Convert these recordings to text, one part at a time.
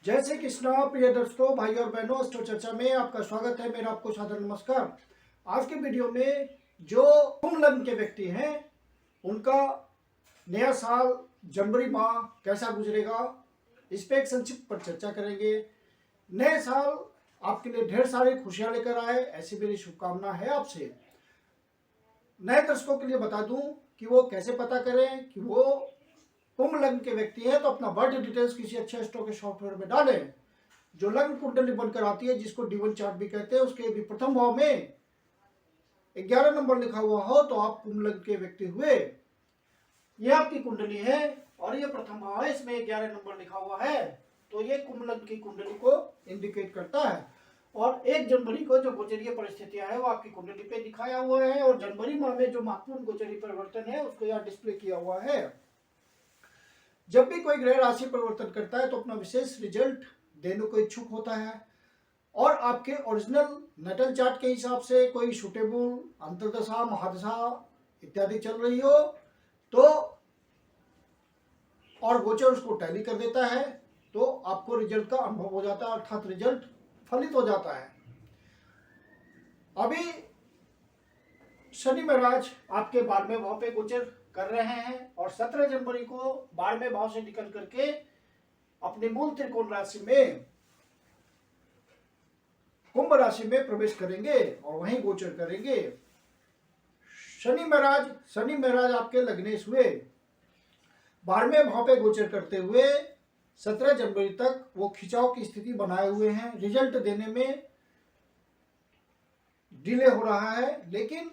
जय श्री कृष्णा। प्रिय दर्शकों, भाई और बहनों, अस्ट्रो चर्चा में आपका स्वागत है। मेरा आपको सादर नमस्कार। आज के वीडियो में जो कुंभ लग्न के व्यक्ति हैं उनका नया साल जनवरी माह कैसा गुजरेगा, इस पे एक संक्षिप्त पर चर्चा करेंगे। नए साल आपके लिए ढेर सारी खुशियां लेकर आए, ऐसी मेरी शुभकामना है आपसे। नए दर्शकों के लिए बता दूं कि वो कैसे पता करें कि वो कुंभ लग्न के व्यक्ति है, तो अपना बर्थ डिटेल्स किसी अच्छे एस्ट्रो के सॉफ्टवेयर में डालें। जो लग्न कुंडली बनकर आती है, जिसको D1 चार्ट भी कहते हैं, उसके भी प्रथम भाव में 11 नंबर लिखा हुआ हो तो आप कुंभ लग्न के व्यक्ति हुए। यह आपकी कुंडली है और यह प्रथम भाव है, इसमें 11 नंबर लिखा हुआ है, तो ये कुंभ लग्न की कुंडली को इंडिकेट करता है। और 1 जनवरी को जो गोचरीय परिस्थितियां है वो आपकी कुंडली पे दिखाया हुआ है, और जनवरी माह में जो महत्वपूर्ण गोचरीय परिवर्तन है उसको यहाँ डिस्प्ले किया हुआ है। जब भी कोई ग्रह राशि परिवर्तन करता है तो अपना विशेष रिजल्ट देने को इच्छुक होता है, और आपके ओरिजिनल नेटल चार्ट के हिसाब से कोई सुटेबल अंतर्दशा महादशा इत्यादि चल रही हो तो और गोचर उसको टैली कर देता है, तो आपको रिजल्ट का अनुभव हो जाता है, अर्थात रिजल्ट फलित हो जाता है। अभी शनि महाराज आपके 12वें भाव पे गोचर कर रहे हैं और 17 जनवरी को 12वें भाव से निकल करके अपने मूल त्रिकोण राशि में कुंभ राशि में प्रवेश करेंगे और वहीं गोचर करेंगे। शनि महाराज आपके लग्नेश हुए 12वें भाव पे गोचर करते हुए 17 जनवरी तक वो खिंचाव की स्थिति बनाए हुए हैं। रिजल्ट देने में डिले हो रहा है, लेकिन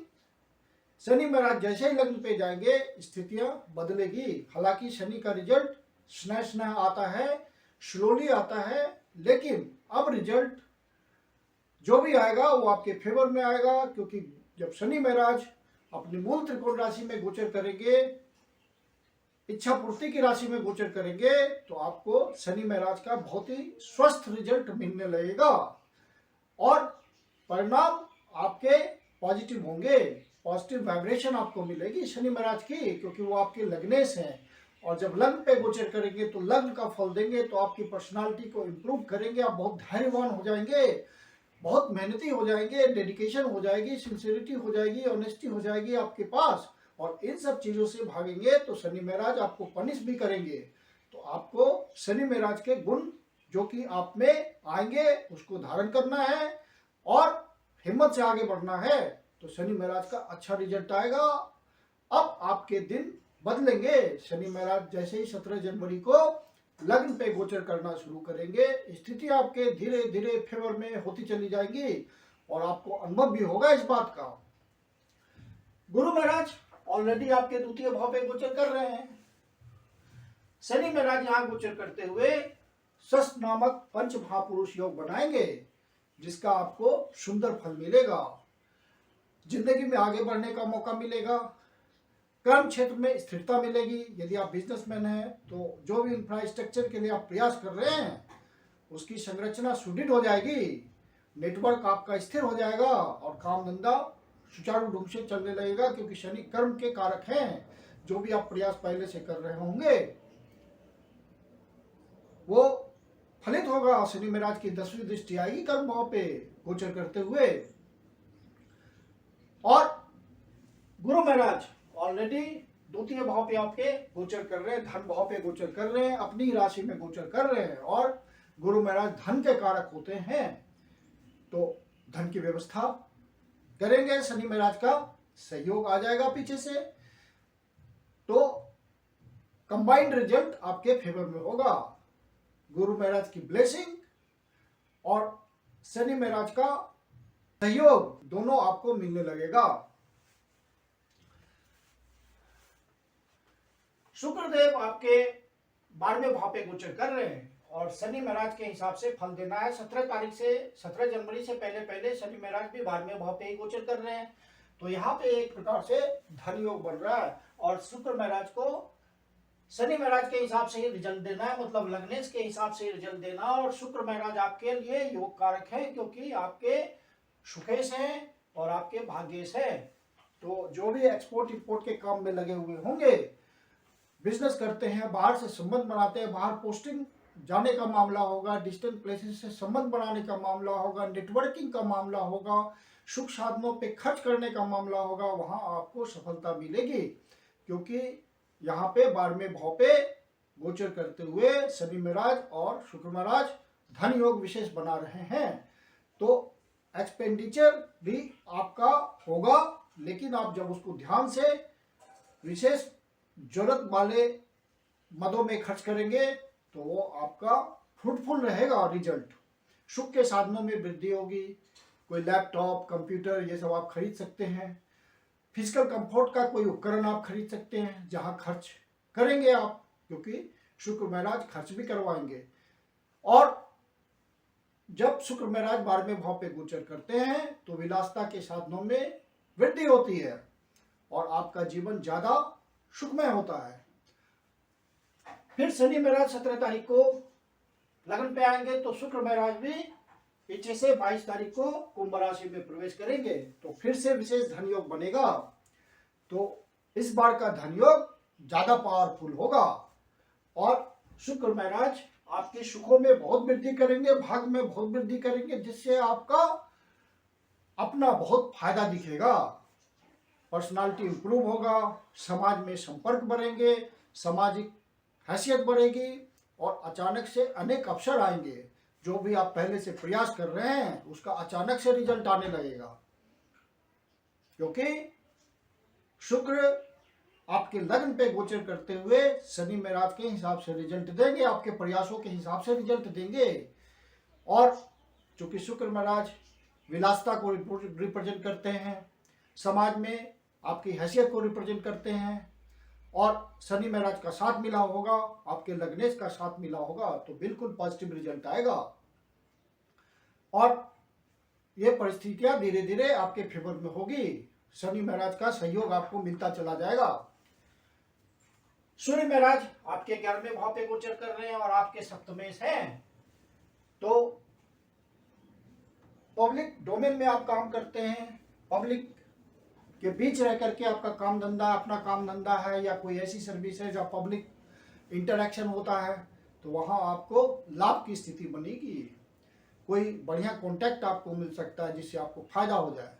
शनि महाराज जैसे ही लग्न पे जाएंगे स्थितियां बदलेगी। हालांकि शनि का रिजल्ट स्नेह आता है, स्लोली आता है, लेकिन अब रिजल्ट जो भी आएगा वो आपके फेवर में आएगा, क्योंकि जब शनि महाराज अपनी मूल त्रिकोण राशि में गोचर करेंगे, इच्छा पूर्ति की राशि में गोचर करेंगे, तो आपको शनि महाराज का बहुत ही स्वस्थ रिजल्ट मिलने लगेगा और परिणाम आपके पॉजिटिव होंगे। पॉजिटिव वाइब्रेशन आपको मिलेगी शनि महाराज की, क्योंकि वो आपके लग्नेश हैं, और जब लग्न पे गोचर करेंगे तो लग्न का फल देंगे, तो आपकी पर्सनालिटी को इम्प्रूव करेंगे। आप बहुत धैर्यवान हो जाएंगे, बहुत मेहनती हो जाएंगे, डेडिकेशन हो जाएगी, सिंसियरिटी हो जाएगी, ऑनेस्टी हो जाएगी आपके पास, और इन सब चीजों से भागेंगे तो शनि महाराज आपको पनिश भी करेंगे। तो आपको शनि महाराज के गुण जो कि आप में आएंगे उसको धारण करना है और हिम्मत से आगे बढ़ना है, तो शनि महाराज का अच्छा रिजल्ट आएगा। अब आपके दिन बदलेंगे। शनि महाराज जैसे ही 17 जनवरी को लग्न पे गोचर करना शुरू करेंगे, स्थिति आपके धीरे धीरे फेवर में होती चली जाएगी और आपको अनुभव भी होगा इस बात का। गुरु महाराज ऑलरेडी आपके द्वितीय भाव पे गोचर कर रहे हैं। शनि महाराज यहाँ गोचर करते हुए षष्ठ नामक पंच महापुरुष योग बनाएंगे, जिसका आपको सुंदर फल मिलेगा। जिंदगी में आगे बढ़ने का मौका मिलेगा, कर्म क्षेत्र में स्थिरता मिलेगी। यदि आप बिजनेसमैन हैं तो जो भी इंफ्रास्ट्रक्चर के लिए आप प्रयास कर रहे हैं उसकी संरचना सुदृढ़ हो जाएगी, नेटवर्क आपका स्थिर हो जाएगा और काम धंधा सुचारू ढंग से चलने लगेगा, क्योंकि शनि कर्म के कारक हैं। जो भी आप प्रयास पहले से कर रहे होंगे वो फलित होगा। शनि महाराज की 10वीं दृष्टि आएगी कर्म भाव पे गोचर करते हुए, और गुरु महाराज ऑलरेडी द्वितीय भाव पे आपके गोचर कर रहे हैं, धन भाव पे गोचर कर रहे हैं, अपनी राशि में गोचर कर रहे हैं, और गुरु महाराज धन के कारक होते हैं, तो धन की व्यवस्था करेंगे। शनि महाराज का सहयोग आ जाएगा पीछे से, तो कंबाइंड रिजल्ट आपके फेवर में होगा। गुरु महाराज की ब्लेसिंग और शनि महाराज का सहयोग दोनों आपको मिलने लगेगा। शुक्रदेव आपके 12वें भाव पे गोचर कर रहे हैं और शनि महाराज के हिसाब से फल देना है। 17 जनवरी से पहले शनि महाराज भी 12वें भाव पे ही गोचर कर रहे हैं, तो यहाँ पे एक प्रकार से धन योग बन रहा है, और शुक्र महाराज को शनि महाराज के हिसाब से ही रिजल्ट देना है, मतलब लग्नेश के हिसाब से रिजल्ट देना। और शुक्र महाराज आपके लिए योग कारक है, क्योंकि आपके सुखेश हैं और आपके भाग्येश है। तो जो भी एक्सपोर्ट इंपोर्ट के काम में लगे हुए होंगे, बिजनेस करते हैं, बाहर से संबंध बनाते हैं, बाहर पोस्टिंग जाने का मामला होगा, डिस्टेंट प्लेसेस से संबंध बनाने का मामला होगा, नेटवर्किंग का मामला होगा, सुख साधनों पे खर्च करने का मामला होगा, वहां आपको सफलता मिलेगी। क्योंकि यहाँ पे 12वें भाव पे गोचर करते हुए शनि महाराज और शुक्र महाराज धन योग विशेष बना रहे हैं। तो एक्सपेंडिचर भी आपका होगा, लेकिन आप जब उसको ध्यान से विशेष जरूरत वाले मदों में खर्च करेंगे तो वो आपका फ्रूटफुल रहेगा रिजल्ट। सुख के साधनों में वृद्धि होगी, कोई लैपटॉप, कंप्यूटर ये सब आप खरीद सकते हैं। फिजिकल कंफर्ट का कोई उपकरण आप खरीद सकते हैं जहां खर्च करेंगे आप, क्योंकि शुक्र महाराज खर्च भी करवाएंगे। और जब शुक्र महाराज 12वें भाव पे गोचर करते हैं तो विलासता के साधनों में वृद्धि होती है और आपका जीवन ज्यादा सुखमय होता है। फिर शनि महाराज 17 तारीख को लगन पे आएंगे तो शुक्र महाराज भी पीछे से 22 तारीख को कुंभ राशि में प्रवेश करेंगे, तो फिर से विशेष धन योग बनेगा। तो इस बार का धन योग ज्यादा पावरफुल होगा और शुक्र महाराज आपके सुखों में बहुत वृद्धि करेंगे, भाग में बहुत वृद्धि करेंगे, जिससे आपका अपना बहुत फायदा दिखेगा। पर्सनालिटी इंप्रूव होगा, समाज में संपर्क बढ़ेंगे, सामाजिक हैसियत बढ़ेगी और अचानक से अनेक अवसर आएंगे। जो भी आप पहले से प्रयास कर रहे हैं उसका अचानक से रिजल्ट आने लगेगा, क्योंकि शुक्र आपके लग्न पे गोचर करते हुए शनि महाराज के हिसाब से रिजल्ट देंगे, आपके प्रयासों के हिसाब से रिजल्ट देंगे। और चूंकि शुक्र महाराज विलासता को रिप्रेजेंट करते हैं, समाज में आपकी हैसियत को रिप्रेजेंट करते हैं, और शनि महाराज का साथ मिला होगा, आपके लग्नेश का साथ मिला होगा, तो बिल्कुल पॉजिटिव रिजल्ट आएगा और ये परिस्थितियां धीरे धीरे आपके फेवर में होगी। शनि महाराज का सहयोग आपको मिलता चला जाएगा। सूर्य महाराज आपके 11वें भाव पे गोचर कर रहे हैं और आपके सप्तमेश हैं, तो पब्लिक डोमेन में आप काम करते हैं, पब्लिक के बीच रह करके आपका काम धंधा, अपना काम धंधा है या कोई ऐसी सर्विस है जहाँ पब्लिक इंटरेक्शन होता है, तो वहाँ आपको लाभ की स्थिति बनेगी। कोई बढ़िया कॉन्टैक्ट आपको मिल सकता है जिससे आपको फायदा हो जाए।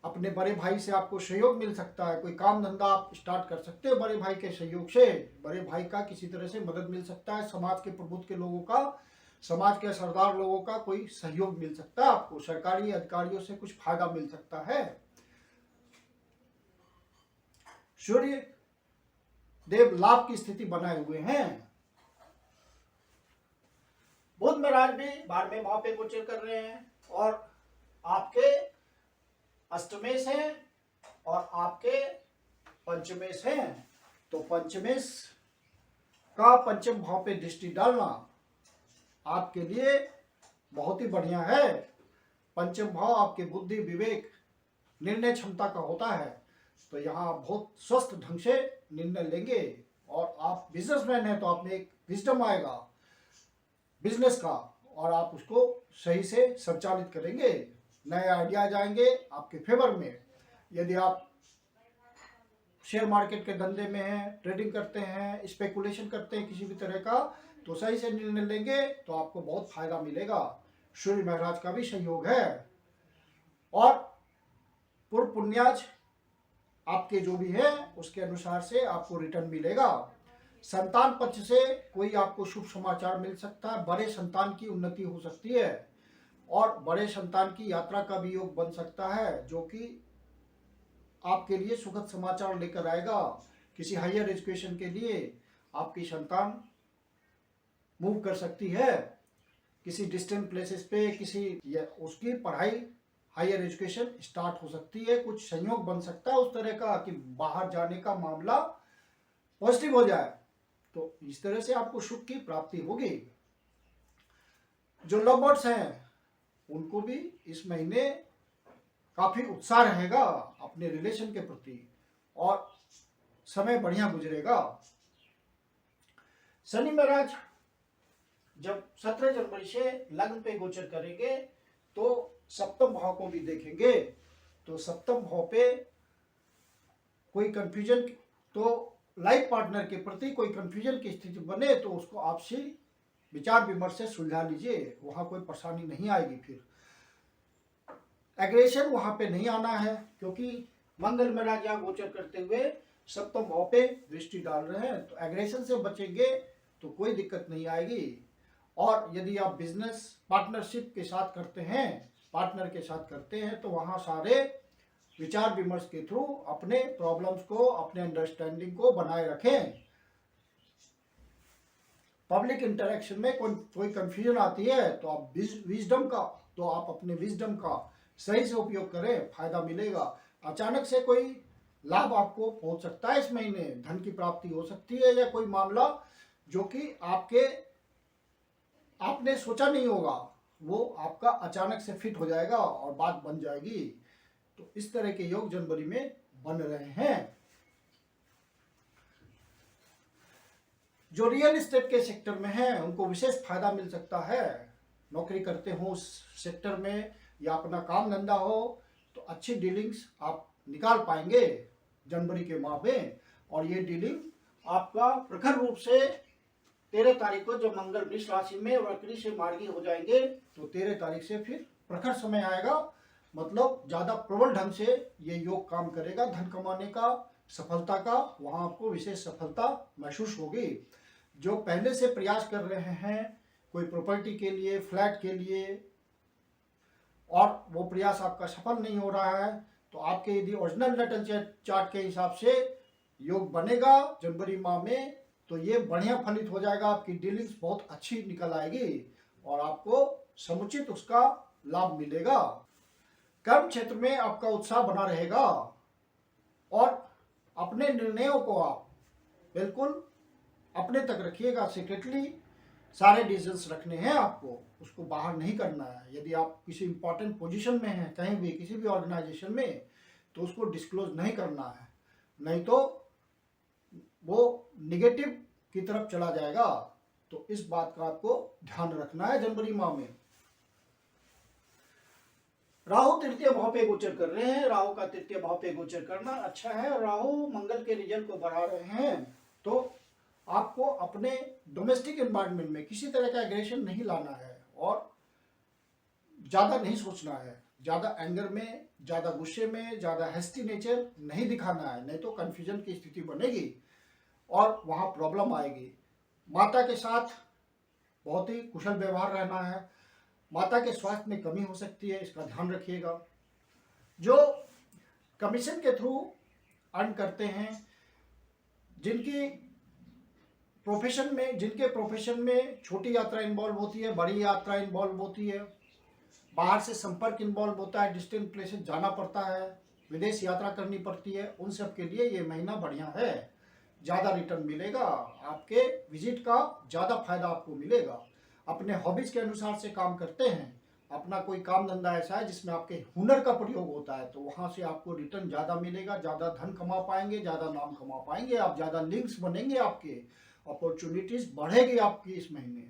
अपने बड़े भाई से आपको सहयोग मिल सकता है, कोई काम धंधा आप स्टार्ट कर सकते हैं बड़े भाई के सहयोग से, बड़े भाई का किसी तरह से मदद मिल सकता है। समाज के प्रबुद्ध के लोगों का, समाज के सरदार लोगों का कोई सहयोग मिल सकता है आपको, सरकारी अधिकारियों से कुछ फायदा मिल सकता है। सूर्य देव लाभ की स्थिति बनाए हुए हैं। बुध महाराज भी 12वें भाव पे गोचर कर रहे हैं और आपके अष्टमेश हैं और आपके पंचमेश हैं। तो पंचमेश का पंचम भाव पे दृष्टि डालना आपके लिए बहुत ही बढ़िया है। पंचम भाव आपके बुद्धि, विवेक, निर्णय क्षमता का होता है, तो यहाँ आप बहुत स्वस्थ ढंग से निर्णय लेंगे और आप बिजनेसमैन हैं तो आप में एक विजडम आएगा बिजनेस का और आप उसको सही से संचालित करेंगे। नए आइडियाज आएंगे आपके फेवर में। यदि आप शेयर मार्केट के धंधे में हैं, ट्रेडिंग करते हैं, स्पेकुलेशन करते हैं किसी भी तरह का, तो सही से निर्णय लेंगे तो आपको बहुत फायदा मिलेगा। सूर्य महाराज का भी सहयोग है और पूर्व पुण्याज आपके जो भी है उसके अनुसार से आपको रिटर्न मिलेगा। संतान पक्ष से कोई आपको शुभ समाचार मिल सकता है, बड़े संतान की उन्नति हो सकती है और बड़े संतान की यात्रा का भी योग बन सकता है, जो कि आपके लिए सुखद समाचार लेकर आएगा। किसी हायर एजुकेशन के लिए आपकी संतान मूव कर सकती है, किसी डिस्टेंट प्लेसेस पे किसी उसकी पढ़ाई हायर एजुकेशन स्टार्ट हो सकती है, कुछ संयोग बन सकता है उस तरह का कि बाहर जाने का मामला पॉजिटिव हो जाए। तो इस तरह से आपको सुख की प्राप्ति होगी। जो लव बर्ड्स हैं उनको भी इस महीने काफी उत्साह रहेगा अपने रिलेशन के प्रति और समय बढ़िया गुजरेगा। शनि महाराज जब 17 जनवरी से लग्न पे गोचर करेंगे तो सप्तम भाव को भी देखेंगे। तो सप्तम भाव पे कोई कंफ्यूजन, तो लाइफ पार्टनर के प्रति कोई कंफ्यूजन की स्थिति बने तो उसको आपसी विचार विमर्श से सुलझा लीजिए, वहां कोई परेशानी नहीं आएगी। फिर एग्रेशन वहां पे नहीं आना है, क्योंकि मंगल महाराज यहाँ गोचर करते हुए सप्तम भाव पे दृष्टि डाल रहे हैं, तो एग्रेशन से बचेंगे तो कोई दिक्कत नहीं आएगी। और यदि आप बिजनेस पार्टनरशिप के साथ करते हैं, पार्टनर के साथ करते हैं, तो वहां सारे विचार विमर्श के थ्रू अपने प्रॉब्लम्स को, अपने अंडरस्टैंडिंग को बनाए रखें। पब्लिक इंटरेक्शन में कोई कंफ्यूजन आती है तो आप अपने विजडम का सही से उपयोग करें, फायदा मिलेगा। अचानक से कोई लाभ आपको पहुंच सकता है इस महीने, धन की प्राप्ति हो सकती है, या कोई मामला जो कि आपने सोचा नहीं होगा वो आपका अचानक से फिट हो जाएगा और बात बन जाएगी। तो इस तरह के योग जनवरी में बन रहे हैं। जो रियल एस्टेट के सेक्टर में है उनको विशेष फायदा मिल सकता है। नौकरी करते हो उस सेक्टर में या अपना काम धंधा हो तो अच्छी डीलिंग्स आप निकाल पाएंगे जनवरी के माह में। और ये डीलिंग आपका प्रखर रूप से 13 तारीख को जब मंगल वृष राशि में वक्री से मार्गी हो जाएंगे तो 13 तारीख से फिर प्रखर समय आएगा, मतलब ज्यादा प्रबल ढंग से ये योग काम करेगा। धन कमाने का, सफलता का, वहां आपको विशेष सफलता महसूस होगी। जो पहले से प्रयास कर रहे हैं कोई प्रॉपर्टी के लिए, फ्लैट के लिए, और वो प्रयास आपका सफल नहीं हो रहा है, तो आपके यदि ओरिजिनल नेटल चार्ट के हिसाब से योग बनेगा जनवरी माह में तो ये बढ़िया फलित हो जाएगा। आपकी डीलिंग्स बहुत अच्छी निकल आएगी और आपको समुचित उसका लाभ मिलेगा। कर्म क्षेत्र में आपका उत्साह बना रहेगा और अपने निर्णयों को आप बिल्कुल अपने तक रखिएगा। सीक्रेटली सारे डिसीजंस रखने हैं आपको, उसको बाहर नहीं करना है। यदि आप किसी इंपॉर्टेंट पोजीशन में हैं कहीं भी, किसी भी ऑर्गेनाइजेशन में, तो उसको डिस्क्लोज नहीं करना है, नहीं तो वो निगेटिव की तरफ चला जाएगा। तो इस बात का आपको ध्यान रखना है जनवरी माह में। राहु तृतीय भाव पे गोचर कर रहे हैं। राहु का तृतीय भाव पे गोचर करना अच्छा है। राहु मंगल के रिजल्ट को बढ़ा रहे हैं, तो आपको अपने डोमेस्टिक एनवायरनमेंट में किसी तरह का एग्रेशन नहीं लाना है और ज्यादा नहीं सोचना है। ज्यादा एंगर में, ज्यादा गुस्से में, ज्यादा हेस्टी नेचर नहीं दिखाना है, नहीं तो कंफ्यूजन की स्थिति बनेगी और वहां प्रॉब्लम आएगी। माता के साथ बहुत ही कुशल व्यवहार रहना है। माता के स्वास्थ्य में कमी हो सकती है, इसका ध्यान रखिएगा। जो कमीशन के थ्रू अर्न करते हैं, जिनके प्रोफेशन में छोटी यात्रा इन्वॉल्व होती है, बड़ी यात्रा इन्वॉल्व होती है, बाहर से संपर्क इन्वॉल्व होता है, डिस्टेंट प्लेसेस जाना पड़ता है, विदेश यात्रा करनी पड़ती है, उन सब के लिए ये महीना बढ़िया है। ज़्यादा रिटर्न मिलेगा, आपके विजिट का ज़्यादा फायदा आपको मिलेगा। अपने हॉबीज के अनुसार से काम करते हैं, अपना कोई काम धंधा ऐसा है जिसमें आपके हुनर का प्रयोग होता है, तो वहाँ से आपको रिटर्न ज़्यादा मिलेगा, ज़्यादा धन कमा पाएंगे, ज़्यादा नाम कमा पाएंगे आप, ज़्यादा लिंक्स बनेंगे, आपके अपॉर्चुनिटीज बढ़ेगी आपकी इस महीने,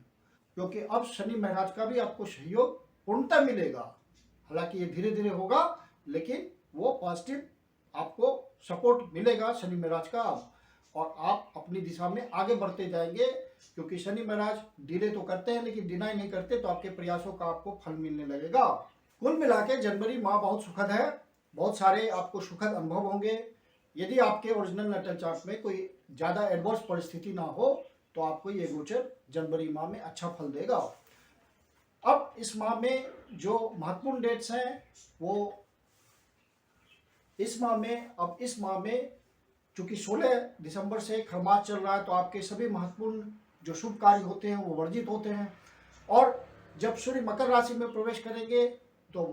क्योंकि अब शनि महाराज का भी आपको सहयोग पूर्णतः मिलेगा। हालांकि ये धीरे धीरे होगा, लेकिन वो पॉजिटिव आपको सपोर्ट मिलेगा शनि महाराज का, और आप अपनी दिशा में आगे बढ़ते जाएंगे। क्योंकि शनि महाराज डिले तो करते हैं लेकिन डिनाई नहीं करते, तो आपके प्रयासों का आपको फल मिलने लगेगा। कुल मिला के जनवरी माह बहुत सुखद है, बहुत सारे आपको सुखद अनुभव होंगे। यदि आपके ओरिजिनल नेटल चार्ट में कोई ज़्यादा एडवर्स परिस्थिति ना हो तो आपको ये गोचर जनवरी माह में अच्छा फल देगा। अब इस माह में जो महत्वपूर्ण डेट्स हैं वो इस माह में चूंकि 16 दिसंबर से खरमास चल रहा है, तो आपके सभी महत्वपूर्ण जो शुभ कार्य होते हैं वो वर्जित होते हैं। और जब सूर्य मकर राशि में प्रवेश करेंगे तो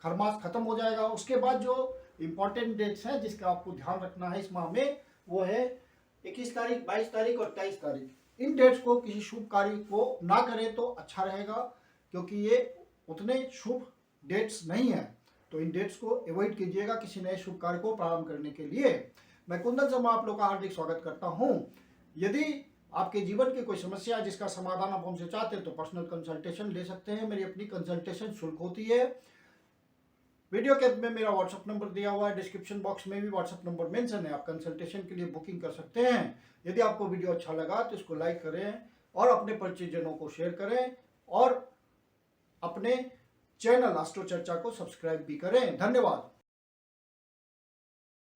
खरमास खत्म हो जाएगा। उसके बाद जो इम्पोर्टेंट डेट्स हैं जिसका आपको ध्यान रखना है इस माह में, वो है 21 तारीख, 22 तारीख और 23 तारीख। इन डेट्स को किसी शुभ कार्य को ना करें तो अच्छा रहेगा, क्योंकि ये उतने शुभ डेट्स नहीं है, तो इन डेट्स को अवॉइड कीजिएगा किसी नए शुभ कार्य को प्रारंभ करने के लिए। मैं कुंदन शर्मा आप लोग का हार्दिक स्वागत करता हूं। यदि आपके जीवन की कोई समस्या है जिसका समाधान आप हमसे चाहते हैं तो पर्सनल कंसल्टेशन ले सकते हैं। मेरी अपनी कंसल्टेशन शुल्क होती है। वीडियो के अंत में मेरा व्हाट्सएप नंबर दिया हुआ है, डिस्क्रिप्शन बॉक्स में भी व्हाट्सएप नंबर मेंशन है, आप कंसल्टेशन के लिए बुकिंग कर सकते हैं। यदि आपको वीडियो अच्छा लगा तो इसको लाइक करें और अपने परिचितजनों को शेयर करें और अपने चैनल एस्ट्रो चर्चा को सब्सक्राइब भी करें। धन्यवाद।